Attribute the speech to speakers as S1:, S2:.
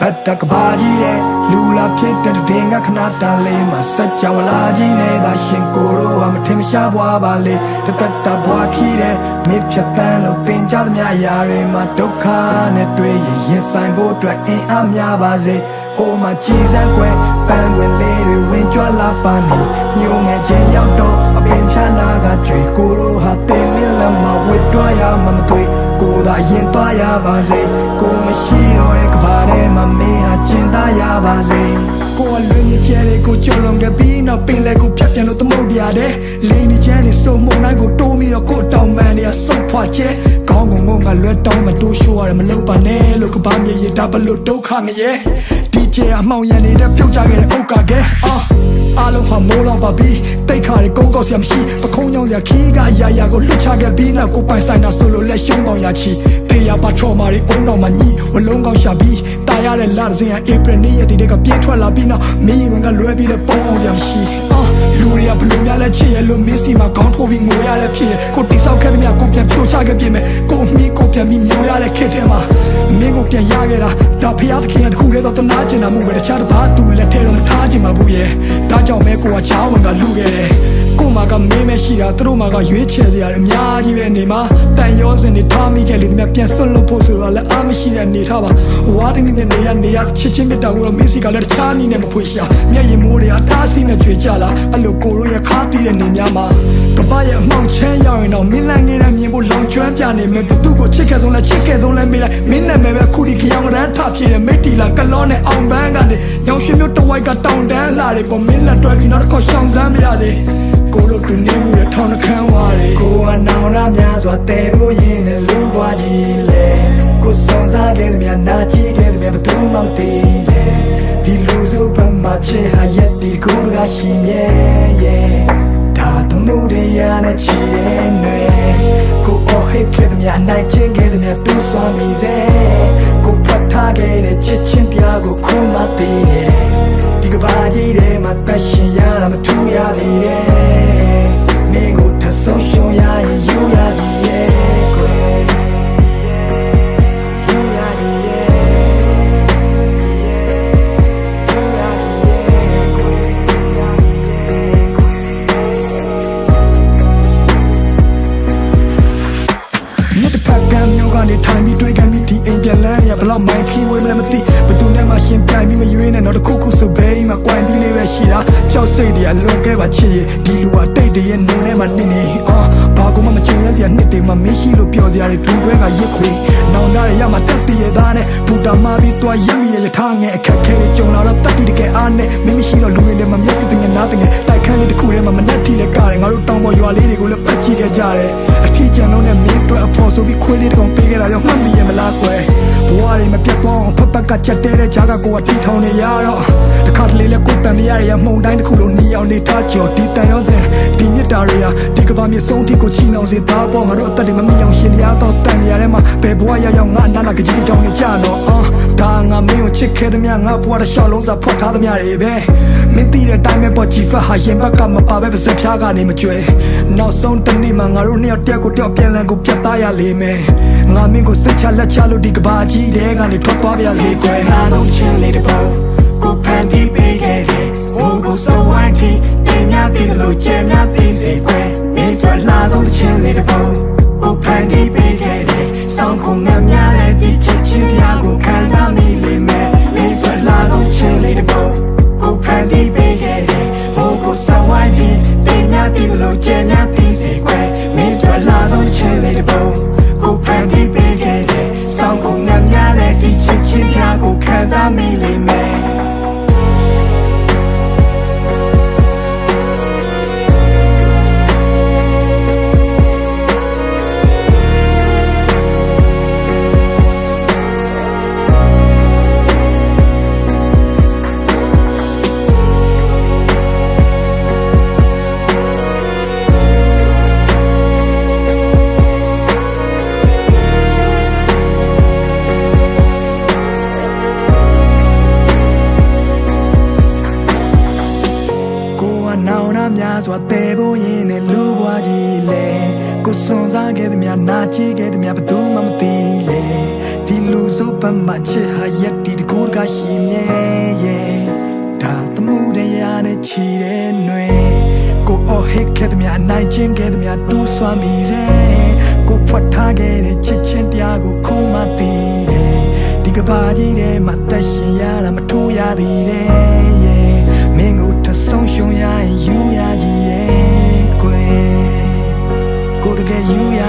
S1: Hatta kabaji de lula pita de denga kanata le masacha walaji ne da shinkoro am timsha bwa bale de tata bwa ki de mi phatan lo tin cha the mya ya de ma dukha ne twe yin sai bo twa in a mya ba se ho ma chi san kwe pan win le de win chwa la pa ni nyu nge chen yauk do a pin phya na ga chwe ko ro ha te min la ma wit twa ya ma ma twe ko da yin twa ya ba se ko ma shi do de ka ba de ma me ha chin da ya ba se ko a lu ni che de ko cholong ge bi na pin le ko phat pyan lo tmou dia de le ni che ni so mong nai ko to mi do ko taung man ni a so phwa che kaung ngong ngong ga lwe taung ma to show ya ma lo pa ne lo ka ba mi ye da ba lo dukha nge ye DJ အမောင်ရန်နေတဲ့ပြုတ်ကြခဲ့တဲ့ဥက္ကာကဲအားလုံးဟာမိုးလောက်ပါပြီတိတ်ခါတွေကုန်းကောက်စရာမရှိပခုံးကြောင်စရာခီးကအရာရာကိုလွတ်ချခဲ့ပြီးနောက်ကိုပိုင်ဆိုင်တာဆိုလို့လက်ရှုံးပေါင်ရချီဖေးရပါထော်မာတွေအုံတော်မှာညီဝလုံးကောက်ရှာပြီးတာရတဲ့လာစင်ဟာဧပြီနေ့ရက်တွေကပြည့်ထွက်လာပြီးနောက်မင်းဝင်ကလွဲပြီးတဲ့ပုံအောင်စရာမရှိလူတွေကဘလို့များလဲချစ်ရလို့မင်းစီမှာခေါင်းထိုးပြီးငိုရတဲ့ဖြစ်ကိုတိဆောက်ခဲ့တဲ့မြကိုပြန်ဖြိုချခဲ့ပြင်မဲ့ကိုမီးကိုပြန်ပြီးမျောရတဲ့ခစ်ထဲမှာမင်းကိုပြန်ရခဲ့တာဒါဖျားသခင်ကတခုတည်းတော့တနာကျင်တာမှုပဲတခြားတစ်ပါးသူလက်ထဲတော့မထားချင်ပါဘူးရဲ့ဒါကြောင့်မဲကိုကချောင်းဝင်ကလူခဲ့တယ်ကိုမကမင်းမရှိတာသူတို့မကရွေးချယ်စရာအများကြီးပဲနေမှာတန်ရောစင်တွေထားမိခဲ့လေဒီမြပြန်ဆွတ်လို့ဖို့ဆိုတော့လည်းအားမရှိတဲ့နေထားပါဝါတင်းနေနေရချစ်ချင်းမြတ်တာကိုတော့မင်းစီကလည်းတခြားနည်းနဲ့မဖွေရှာမျက်ရည်မိုးတွေအတားစီနဲ့ကြွေကြလာအဲ့လိုကိုတို့ရခါတီးတဲ့နေများမှာကပရဲ့အမောင်ချမ်းရောက်ရင်တော့မင်းလန့်နေတဲ့မြင်ဖို့လောင်ကျွမ်းပြနေမယ်ဘသူ့ကိုချစ်ခဲ့ဆုံးလဲမေးလိုက်မင်းနဲ့ပဲခုဒီကြောင်ကတန်းထပြေတယ်မိတ်တီလာကလောနဲ့အောင်ပန်းကနေညောင်ရွှေမျိုးတဝိုက်ကတောင်တန်းလာတယ်ပေါ်မင်းလက်တွဲပြီးနောက်တစ်ခေါက်ရှောင်စမ်းမရသေးကိုတို့တူနေမှုရထောင်းနှခမ်းဝါတယ်ကိုကနောင်ရများစွာတဲဖို့ရင်နဲ့လူပွားကြီးလေကိုစွန်စားခဲ့တဲ့မြနာချီခဲ့တဲ့မြဘသူမှမသိလေဒီလူစုပမာချေဟာရက်ဒီကိုကရှိမြဲရဲ့ဒါတမှုတရားနဲ့ချီတဲ့နွေကိုအော်ဟစ်ခဲ့တဲ့မြနိုင်ချင်းခဲ့တဲ့မြတူးစွာမိစေကိုဖတ်ထားခဲ့တဲ့ချစ်ချင်းပြားကိုခုမှသိတယ်ဒီကဘာကြီးထဲမှာတရှင်ရတာမထူရသေးတယ်မင်းကိုထဆုံးရှုံးရရင်ယူရကြီးရဲ့ကွယ်ယူရကြီးရဲ့ယူရကြီးရဲ့ကွယ်မြတ်ဖက်ကံမျိုးကနေထိုင်ပြီးတွေ့ခံပြီးဒီအိမ်ပြန်လန်းရဘလောက်မိုင်းခီဝေးမလဲမသိဘသူနဲ့မှရှင်ပြိုင်ပြီးမရွေးနဲ့တော့တခုခုဆိုဘေးမှာကွိုင်တီးလေးပဲရှိတာကြောက်စိတ်တွေကလွန်ခဲ့ပါချစ်ဒီလူကတိတ်တရဲ့နုံထဲမှာနေဘာကူမှမကြုံရစရာနှစ်တွေမှမရှိလို့ပြောစရာတွေဒူတွဲကရစ်ခွေနောင်တရရမှာတက်တရဲ့သားနဲ့ဘူတာမပြီးသွားရမိရဲ့ထားငယ်အခက်ခဲတွေကြုံလာတော့တက်တီတကယ်အားနဲ့မင်းမရှိတော့လူတွေလည်းမမျက်စိတငယ်နားတငယ်တိုက်ခန်းလေးတစ်ခုထဲမှာမနဲ့ထီလဲကတယ်ငါတို့တောင်ပေါ်ရွာလေးတွေကိုလည်းပတ်ကြည့်ခဲ့ကြတယ်အထီးကျန်လုံးနဲ့မင်းတို့အဖို့ဆိုပြီးခွေးလေးတစ်ကောင်ပေးခဲ့တာရောမှတ်မိရဲ့မလားကွယ်ဘဝတွေမပြတ်သွားအောင်ဖက်ကချက်တဲတဲ့ဂျာကကိုကတီထောင်နေရတော့တခါတလေလဲကိုတန်မရရမှုန်တိုင်းတစ်ခုလုံးနီအောင်နေထားကြော်ဒီတန်ရောစင်ဒီမြစ်တာတွေဟာဒီကဘာမြေဆုံးထိကိုချီနှောင်စေသားပေါ်ငါတို့အသက်တွေမမြင်အောင်ရှင်ရတော့တန်နေရတဲ့မှာဘယ်ဘဝရောက်ငါနာနာကကြီးကြောင်နေကြတော့ဒါငါမင်းကိုချစ်ခဲ့တဲ့မြငါဘဝတစ်လျှောက်လုံးစာဖွက်ထားတဲ့မြတွေပဲမင်းသိတဲ့တိုင်းပဲပေါ်ကြည့်ဖတ်ဟာရင်ဘက်ကမပါပဲပါစဖျားကနေမကျွဲနောက်ဆုံးတနေ့မှာငါတို့နှစ်ယောက်တယောက်ကိုတယောက်ပြန်လည်ကိုပြတ်သားရလိမ့်မယ်ငါမင်းကိုစိတ်ချလက်ချလို့ဒီကဘာကြီးတဲ့ကနေထွက်သွားပြစေကွယ်အားလုံးချင်းလေးတစ်ပုံကိုဖန်တီးပေးခဲ့တယ်ဟိုကိုစဝိုင်းတီတင်များတည်လို့ကျဲများတည်စေကွယ်မင်းတို့လာဆုံးတစ်ချင်းလေးတစ်ပုံကိုဖန်တီးပေးခဲ့တယ်ဆောင်းခုံများလည်းဒီချစ်ချင်းပြားကိုခံစားမိလိမ့်မယ်မင်းတို့လာဆုံးတစ်ချင်းလေးတစ်ပုံကိုဖန်တီးပေးခဲ့တယ်ဟိုကိုစဝိုင်းတီတင်များတည်လို့ကျဲများတည်စေကွယ်မင်းတို့လာဆုံးတစ်ချင်းလေးတစ်ပုံကိုဖန်တီးပေးခဲ့တယ်ဆောင်းခုံများလည်းဒီချစ်ချင်းပြားကိုခံစားမိလိမ့်မယ်များစွာတဲဖို့ရင်နဲ့လူဘွားကြီးလေကိုစွန်စားခဲ့တဲ့မြနာချီခဲ့တဲ့မြဘသူမှမသိလေဒီလူစုပမှချစ်ဟာရက်ဒီတကူတက ရှိမြဲရဲ့ဒါသမှုတရားနဲ့ချီတဲ့ຫນွေကိုအော်ဟစ်ခဲ့တဲ့မြနိုင်ချင်းခဲ့တဲ့မြတူးဆွမ်းမိစေကိုဖွက်ထားခဲ့တဲ့ချစ်ချင်းတရားကိုခုံးမသိတယ်ဒီကဘာကြီးထဲမှာသက်ရှင်ရတာမထိုးရသေးတယ်ရဲ့မင်းကိုထဆုံးရှုံးရရင်ယူရကြီးရဲ့ကွယ်ကိုတကယ်ယူရ